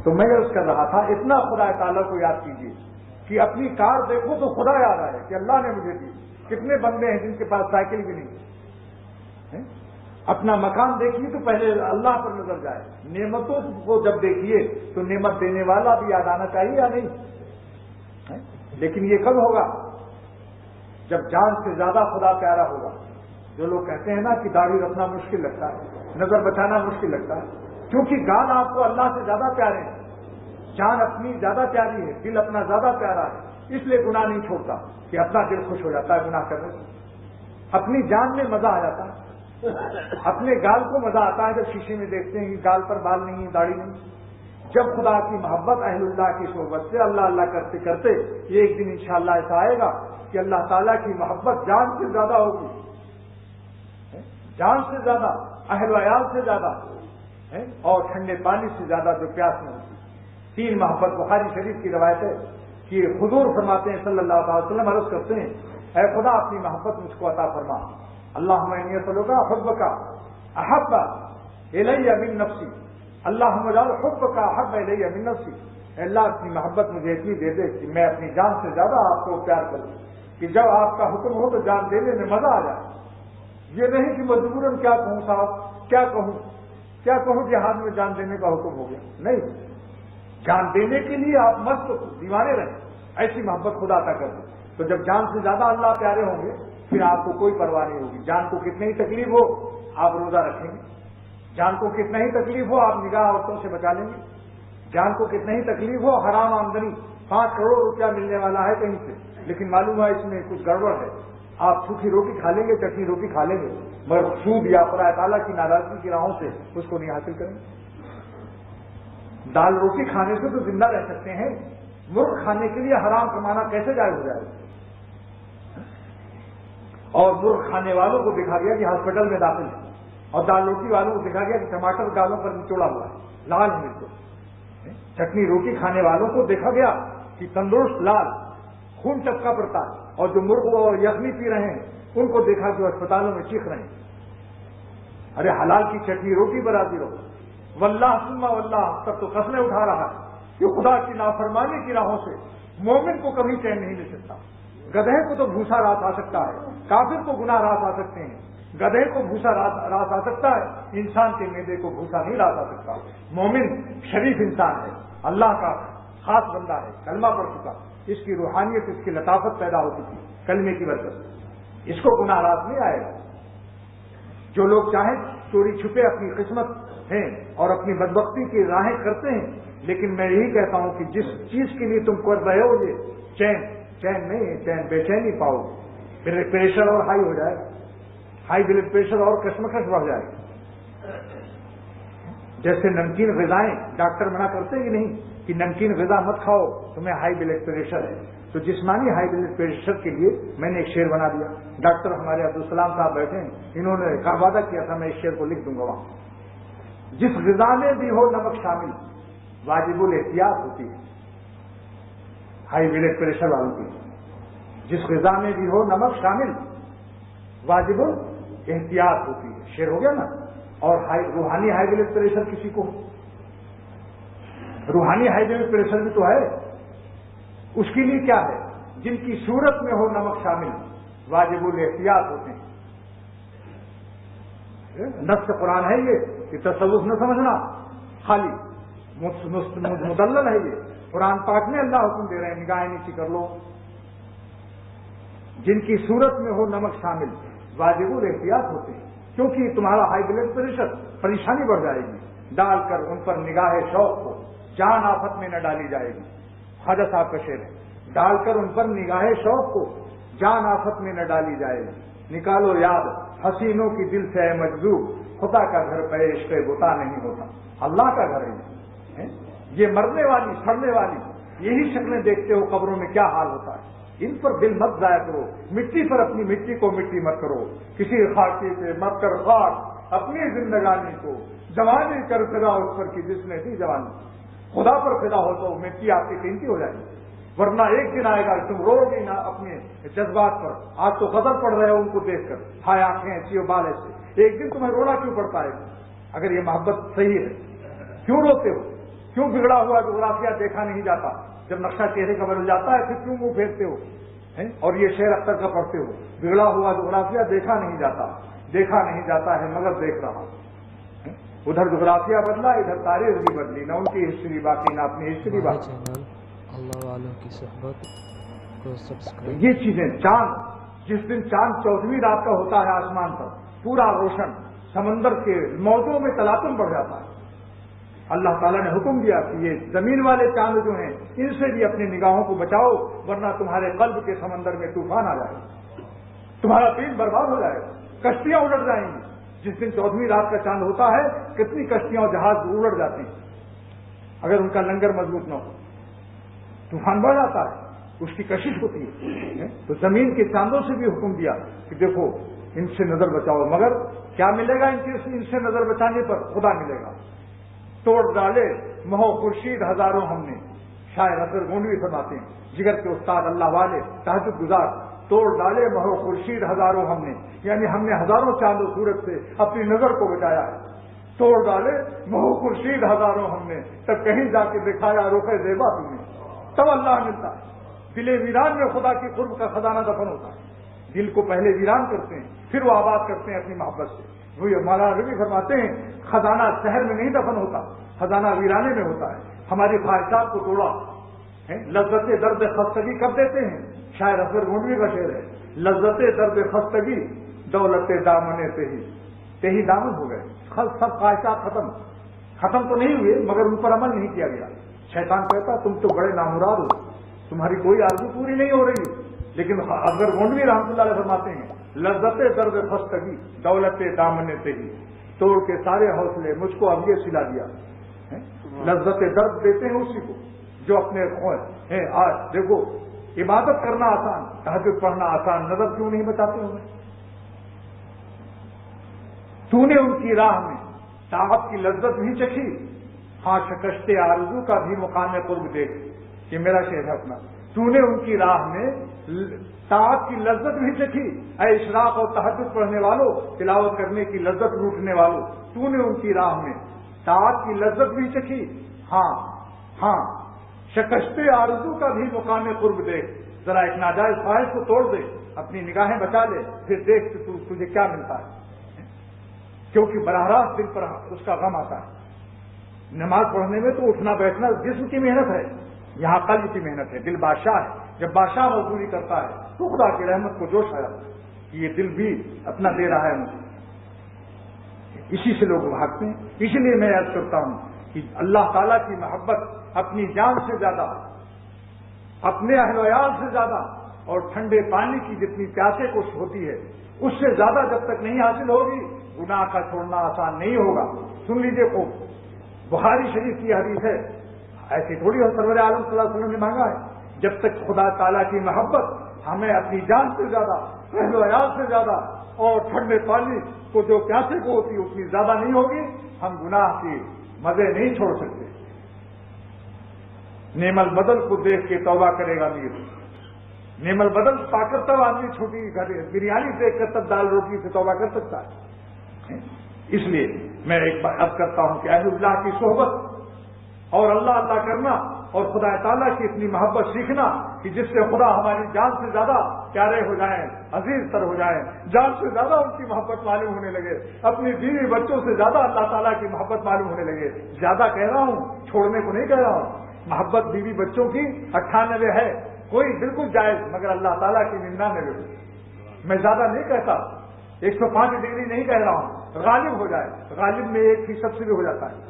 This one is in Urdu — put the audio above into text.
تو میں عرض کر رہا تھا اتنا خدا تعالیٰ کو یاد کیجیے کہ اپنی کار دیکھو تو خدا یاد آئے کہ اللہ نے مجھے دی. کتنے بندے ہیں جن کے پاس سائیکل بھی نہیں. اپنا مکان دیکھیے تو پہلے اللہ پر نظر جائے. نعمتوں کو جب دیکھیے تو نعمت دینے والا بھی یاد آنا چاہیے یا نہیں؟ لیکن یہ کب ہوگا؟ جب جان سے زیادہ خدا پیارا ہوگا. جو لوگ کہتے ہیں نا کہ داڑھی رکھنا مشکل لگتا ہے, نظر بچانا مشکل لگتا ہے, کیونکہ گان آپ کو اللہ سے زیادہ پیارے ہیں, جان اپنی زیادہ پیاری ہے, دل اپنا زیادہ پیارا ہے, اس لیے گناہ نہیں چھوڑتا کہ اپنا دل خوش ہو جاتا ہے گناہ کرنے سے. اپنی جان میں مزہ آ جاتا ہے, اپنے گال کو مزہ آتا ہے جب شیشے میں دیکھتے ہیں کہ گال پر بال نہیں, داڑھی نہیں. جب خدا کی محبت اہل اللہ کی صحبت سے اللہ اللہ کرتے کرتے یہ ایک دن انشاءاللہ ایسا آئے گا کہ اللہ تعالیٰ کی محبت جان سے زیادہ ہوگی, جان سے زیادہ, اہل ویال سے زیادہ, اور ٹھنڈے پانی سے زیادہ جو پیاس میں ہوتی. 3 محبت بخاری شریف کی روایت ہے کہ حضور فرماتے ہیں صلی اللہ علیہ وسلم, عرض کرتے ہیں اے خدا اپنی محبت مجھ کو عطا فرما. اللہم انی اسألک حبک احب الی من نفسی, اللہم اجعل حبک احب الی من نفسی. اے اللہ اپنی محبت مجھے اتنی دے دے کہ میں اپنی جان سے زیادہ آپ کو پیار کروں, کہ جب آپ کا حکم ہو تو جان دینے میں مزہ آ جائے. یہ نہیں کہ مجبوراً کیا کہوں صاحب, کیا کہوں جہاد میں جان دینے کا حکم ہو گیا. نہیں, جان دینے کے لیے آپ مست دیوانے رہیں, ایسی محبت خدا عطا کر دیں. تو جب جان سے زیادہ اللہ پیارے ہوں گے پھر آپ کو کوئی پرواہ نہیں ہوگی. جان کو کتنی ہی تکلیف ہو آپ روزہ رکھیں گے, جان کو کتنا ہی تکلیف ہو آپ نگاہ عورتوں سے بچا لیں گے, جان کو کتنا ہی تکلیف ہو حرام آمدنی 5 کروڑ روپیہ ملنے والا ہے کہیں سے, لیکن معلوم ہے اس میں کچھ گڑبڑ ہے, آپ سوکھی روٹی کھا لیں گے, چٹنی روٹی کھا لیں گے, مگر سود یا خدا تعالیٰ کی ناراضگی کی راہوں سے اس کو نہیں حاصل کریں گے. دال روٹی کھانے سے تو زندہ رہ سکتے ہیں, مرغ کھانے کے لیے حرام کمانا کیسے جائز ہو جائے؟ اور مرغ کھانے والوں کو دکھا گیا کہ ہاسپٹل میں داخل ہے, اور دال روٹی والوں کو دکھا گیا کہ ٹماٹر گالوں پر نچوڑا ہوا ہے, لال ہے مرچ. چٹنی روٹی کھانے والوں کو دیکھا گیا کہ تندرست لال خون ٹپکا پڑتا ہے, اور جو مرغ اور یخنی پی رہے ہیں ان کو دیکھا کہ وہ اسپتالوں میں چیخ رہے ہیں. ارے حلال کی چٹنی روٹی پر حاضر ہو, واللہ ثم واللہ تب تو قسمیں اٹھا رہا ہے کہ خدا کی نافرمانی کی راہوں سے مومن کو کبھی چین نہیں مل سکتا. گدھے کو تو بھوسا رات آ سکتا ہے, کافر کو گناہ رات آ سکتے ہیں, گدھے کو بھوسا رات آ سکتا ہے, انسان کے معدے کو بھوسا نہیں رات آ سکتا. مومن شریف انسان ہے, اللہ کا خاص بندہ ہے, کلمہ پڑھ چکا, اس کی روحانیت, اس کی لطافت پیدا ہو چکی کلمے کی برکت سے, اس کو گناہ رات نہیں آئے گا. جو لوگ چاہیں چوری چھپے اپنی قسمت ہیں اور اپنی بدبختی کی راہیں کرتے ہیں, لیکن میں یہی کہتا ہوں کہ جس چیز کے لیے تم کر رہے ہو یہ چین نہیں, چین بے چینی پاؤ گے. پھر پریشر اور ہائی ہو جائے گا, ہائی بلڈ پریشر اور کشمکش بڑھ جائے گا. جیسے نمکین غذائیں ڈاکٹر منع کرتے کہ نہیں کہ نمکین غذا مت کھاؤ تمہیں ہائی بلڈ پریشر ہے, تو جسمانی ہائی بلڈ پریشر کے لیے میں نے ایک شعر بنا دیا. ڈاکٹر ہمارے عبدالسلام صاحب بیٹھے ہیں, انہوں نے وعدہ کیا تھا میں اس شعر کو لکھ دوں گا وہاں. جس غذا میں بھی ہو نمک شامل واجب الاحتیاط ہوتی ہے. ہائی بلڈ پریشر والوں کی جس غذا میں بھی ہو نمک شامل واجب الاحتیاط ہوتی ہے. شعر ہو گیا نا. اور روحانی ہائی بلڈ پریشر کسی کو, روحانی ہائی بلڈ پریشر بھی تو ہے, اس کے لیے کیا ہے؟ جن کی صورت میں ہو نمک شامل واجب الاحتیاط ہوتے ہیں. نص قرآن ہے یہ تصوف نہ سمجھنا, خالی مدلل ہے یہ. قرآن پاک میں اللہ حکم دے رہے ہیں نگاہیں نیچی کر لو. جن کی صورت میں ہو نمک شامل واجب الاحتیاط ہوتے ہیں, کیونکہ تمہارا ہائی بلڈ پریشر پریشانی بڑھ جائے گی. ڈال کر ان پر نگاہ شوق کو جان آفت میں نہ ڈالی جائے گی. خواجہ صاحب کا شعر ہے, ڈال کر ان پر نگاہ شوق کو جان آفت میں نہ ڈالی جائے گی. نکالو یاد حسینوں کی دل سے مجذوب, خدا کا گھر پہ عشق بتا نہیں ہوتا. اللہ کا گھر ہے یہ, مرنے والی سڑنے والی یہی شکلیں دیکھتے ہو قبروں میں کیا حال ہوتا ہے. ان پر دل مت ضائع کرو, مٹی پر اپنی مٹی کو مٹی مت کرو. کسی خاکی سے مت کر خاک اپنی زندگانی کو, جوانی کر فدا اس پر کی جس نے دی جوانی. خدا پر فدا ہو تو مٹی آپ کی قیمتی ہو جائے گی, ورنہ ایک دن آئے گا تم رو گے نہ اپنے جذبات پر. آج تو غضب پڑ رہے ہو ان کو دیکھ کر, ہائے آنکھیں ایسی ہو بال ایسے, ایک دن تمہیں رونا کیوں پڑتا ہے؟ اگر یہ محبت صحیح ہے کیوں روتے ہو؟ کیوں بگڑا ہوا جغرافیہ دیکھا نہیں جاتا؟ جب نقشہ چہرے کا بدل جاتا ہے پھر کیوں منہ پھیرتے ہو؟ اور یہ شعر اختر کا پڑھتے ہو، بگڑا ہوا جغرافیہ دیکھا نہیں جاتا ہے مگر دیکھ رہا ہوں۔ ادھر جغرافیہ بدلا، ادھر تاریخ بھی بدلی، نہ ان کی ہسٹری باقی نہ اپنی ہسٹری باقی۔ چینل اللہ والوں کی صحبت کو سبسکرائب۔ یہ چیزیں، چاند جس دن چاند 14ویں رات کا ہوتا ہے آسمان پر پورا روشن، سمندر کے موجوں میں تلاطم بڑھ جاتا ہے۔ اللہ تعالیٰ نے حکم دیا کہ یہ زمین والے چاند جو ہیں ان سے بھی اپنی نگاہوں کو بچاؤ، ورنہ تمہارے قلب کے سمندر میں طوفان آ جائے گا، تمہارا دین برباد ہو جائے گا، کشتیاں الٹ جائیں گی۔ جس دن 14ویں رات کا چاند ہوتا ہے کتنی کشتیاں اور جہاز الٹ جاتے ہیں اگر ان کا لنگر مضبوط نہ ہو، طوفان بڑھ جاتا ہے، اس کی کشش ہوتی ہے۔ تو زمین کے چاندوں سے بھی حکم دیا کہ دیکھو ان سے نظر بچاؤ، مگر کیا ملے گا ان سے نظر بچانے پر؟ خدا ملے گا۔ توڑ ڈالے مہو خورشید ہزاروں ہم نے، شاعر اثر گونڈوی فرماتے ہیں، جگر کے استاد اللہ والے تہجد گزار، توڑ ڈالے مہو خورشید ہزاروں ہم نے، یعنی ہم نے ہزاروں چاند و سورج سے اپنی نظر کو بچایا ہے۔ توڑ ڈالے مہو خورشید ہزاروں ہم نے، تب کہیں جا کے دکھایا رخ زیبا تم نے، تب اللہ ملتا ہے۔ دل ویران میں خدا کی قرب کا خزانہ دفن ہوتا ہے۔ دل کو پہلے ویران کرتے ہیں پھر وہ آباد کرتے ہیں اپنی محبت سے۔ وہی مولانا رضوی فرماتے ہیں خزانہ شہر میں نہیں دفن ہوتا، خزانہ ویرانے میں ہوتا ہے۔ ہماری خواہشات کو توڑا، لذت درد خستگی کب دیتے ہیں؟ شاعر اصغر گونڈوی کا شعر ہے، لذت درد خستگی دولت دامنے سے ہی دامن ہو گئے۔ سب خواہشات ختم تو نہیں ہوئے مگر ان پر عمل نہیں کیا گیا۔ شیطان کہتا تم تو بڑے نامراد ہو، تمہاری کوئی آرزو پوری نہیں ہو رہی، لیکن اصغر گونڈوی رحمۃ اللہ علیہ فرماتے ہیں لذت درد خستگی دولت دامنے سے ہی، توڑ کے سارے حوصلے مجھ کو اب یہ سلا دیا۔ لذت درد دیتے ہیں اسی کو جو اپنے ہیں۔ آج دیکھو عبادت کرنا آسان، تہجد پڑھنا آسان، نظر کیوں نہیں بچاتے انہیں؟ تو نے ان کی راہ میں طاعت کی لذت بھی چکھی، ہاں شکست آرزو کا بھی مقام قرب دیکھ۔ یہ میرا شعر ہے اپنا۔ تو نے ان کی راہ میں طاعت کی لذت بھی چکھی، اے اشراق اور تہجد پڑھنے والوں، تلاوت کرنے کی لذت لوٹنے والوں، تو نے ان کی راہ میں طاعت کی لذت بھی چکھی، ہاں شکست آرزو کا بھی مقام قرب دیکھ۔ ذرا ایک ناجائز خواہش کو توڑ دے، اپنی نگاہیں بچا لے، پھر دیکھ کہ تجھے کیا ملتا ہے، کیونکہ براہ راست دل پر اس کا غم آتا ہے۔ نماز پڑھنے میں تو اٹھنا بیٹھنا جسم کی محنت ہے، یہاں قلب کی محنت ہے، دل بادشاہ ہے۔ جب بادشاہ مزدوری کرتا ہے تو خدا کی رحمت کو جوش آیا کہ یہ دل بھی اپنا دے رہا ہے مجھے، اسی سے لوگ بھاگتے ہیں۔ اسی لیے میں عرض کرتا ہوں کہ اللہ تعالیٰ کی محبت اپنی جان سے زیادہ، اپنے اہل ویال سے زیادہ، اور ٹھنڈے پانی کی جتنی پیاسے کو ہوتی ہے اس سے زیادہ جب تک نہیں حاصل ہوگی گناہ کا چھوڑنا آسان نہیں ہوگا۔ سن لیجئے خوب، بخاری شریف کی حدیث ہے، ایسی تھوڑی ہو، سرور عالم صلی اللہ علیہ وسلم نے مانگا ہے، جب تک خدا تعالیٰ کی محبت ہمیں اپنی جان سے زیادہ، اہل ویال سے زیادہ، اور ٹھنڈے پانی کو جو پیاسے کو ہوتی ہے اتنی زیادہ نہیں ہوگی، ہم گناہ کے مزے نہیں چھوڑ سکتے۔ نعم البدل کو دیکھ کے توبہ کرے گا میر، نعم البدل پا کر تب آدمی چھوٹی بریانی دیکھ کر تب دال روٹی سے توبہ کر سکتا ہے۔ اس لیے میں ایک بار عرض کرتا ہوں کہ اہل اللہ کی صحبت اور اللہ اللہ کرنا اور خدا تعالیٰ کی اتنی محبت سیکھنا کہ جس سے خدا ہماری جان سے زیادہ پیارے ہو جائیں، عزیز تر ہو جائیں، جان سے زیادہ ان کی محبت معلوم ہونے لگے، اپنی بیوی بچوں سے زیادہ اللہ تعالیٰ کی محبت معلوم ہونے لگے۔ زیادہ کہہ رہا ہوں، چھوڑنے کو نہیں کہہ رہا ہوں۔ محبت بیوی بچوں کی 98 ہے، کوئی بالکل جائز، مگر اللہ تعالیٰ کی 99۔ میں زیادہ نہیں کہتا، 105 ڈگری نہیں کہہ رہا ہوں، غالب ہو جائے، غالب میں 1% سے بھی ہو جاتا ہے۔